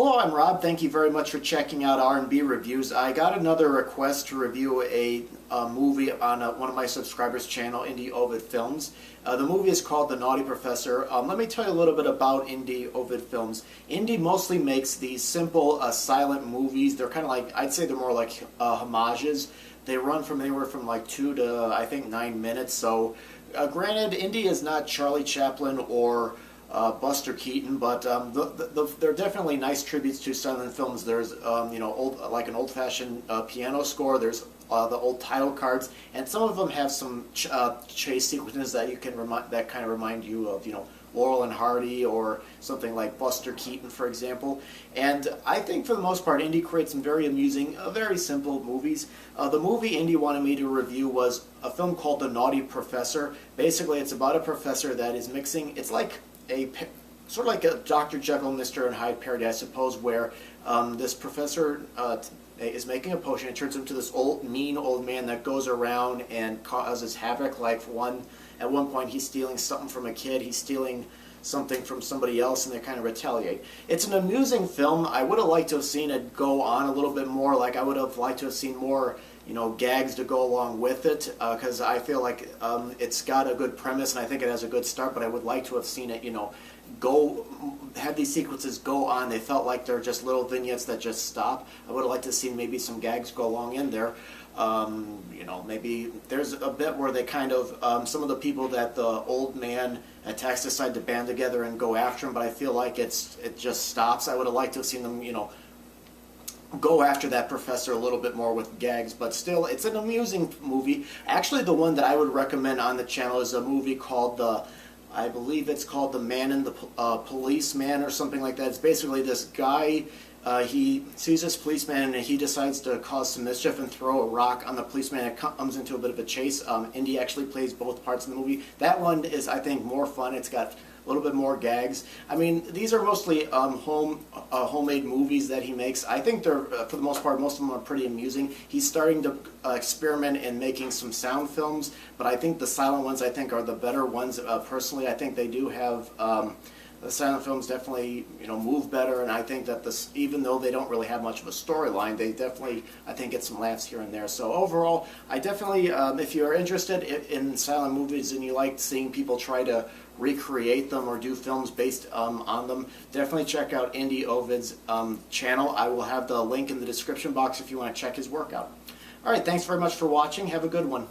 Hello, I'm Rob. Thank you very much for checking out R&B Reviews. I got another request to review a movie on one of my subscribers' channel, IndieOvidFilms. The movie is called The Naughty Professor. Let me tell you a little bit about IndieOvidFilms. Indie mostly makes these simple silent movies. They're kind of like, I'd say they're more like homages. They run from anywhere from like 2 to, I think, 9 minutes. So, granted, Indie is not Charlie Chaplin or Buster Keaton, but they're definitely nice tributes to silent films. There's like an old-fashioned piano score. There's the old title cards, and some of them have some chase sequences that you can kind of remind you of Laurel and Hardy or something like Buster Keaton, for example. And I think for the most part, Indie creates some very amusing, very simple movies. The movie Indie wanted me to review was a film called The Naughty Professor. Basically, it's about a professor that is mixing. It's like sort of like a Dr. Jekyll, Mr. and Hyde parody, I suppose, where this professor is making a potion. It turns into this mean old man that goes around and causes havoc. Like at one point, he's stealing something from a kid. He's stealing something from somebody else, and they kind of retaliate. It's an amusing film. I would have liked to have seen it go on a little bit more. Like I would have liked to have seen more gags to go along with it, because I feel like it's got a good premise and I think it has a good start, but I would like to have seen it, have these sequences go on. They felt like they're just little vignettes that just stop. I would have liked to see maybe some gags go along in there. Maybe there's a bit where they kind of, some of the people that the old man attacks decide to band together and go after him, but I feel like it just stops. I would have liked to have seen them, go after that professor a little bit more with gags, but still, it's an amusing movie. Actually, the one that I would recommend on the channel is a movie called I believe it's called The Man in the Policeman or something like that. It's basically this guy, he sees this policeman and he decides to cause some mischief and throw a rock on the policeman. It comes into a bit of a chase. Indy actually plays both parts in the movie. That one is, I think, more fun. It's got a little bit more gags. I mean, these are mostly homemade movies that he makes. I think they're, for the most part, most of them are pretty amusing. He's starting to experiment in making some sound films, but I think the silent ones, I think, are the better ones. Personally, I think they do have, the silent films definitely, move better, and I think that even though they don't really have much of a storyline, they definitely, I think, get some laughs here and there. So overall, I definitely, if you're interested in silent movies and you like seeing people try to recreate them or do films based on them, definitely check out IndieOvid's channel. I will have the link in the description box if you want to check his work out. All right, thanks very much for watching. Have a good one.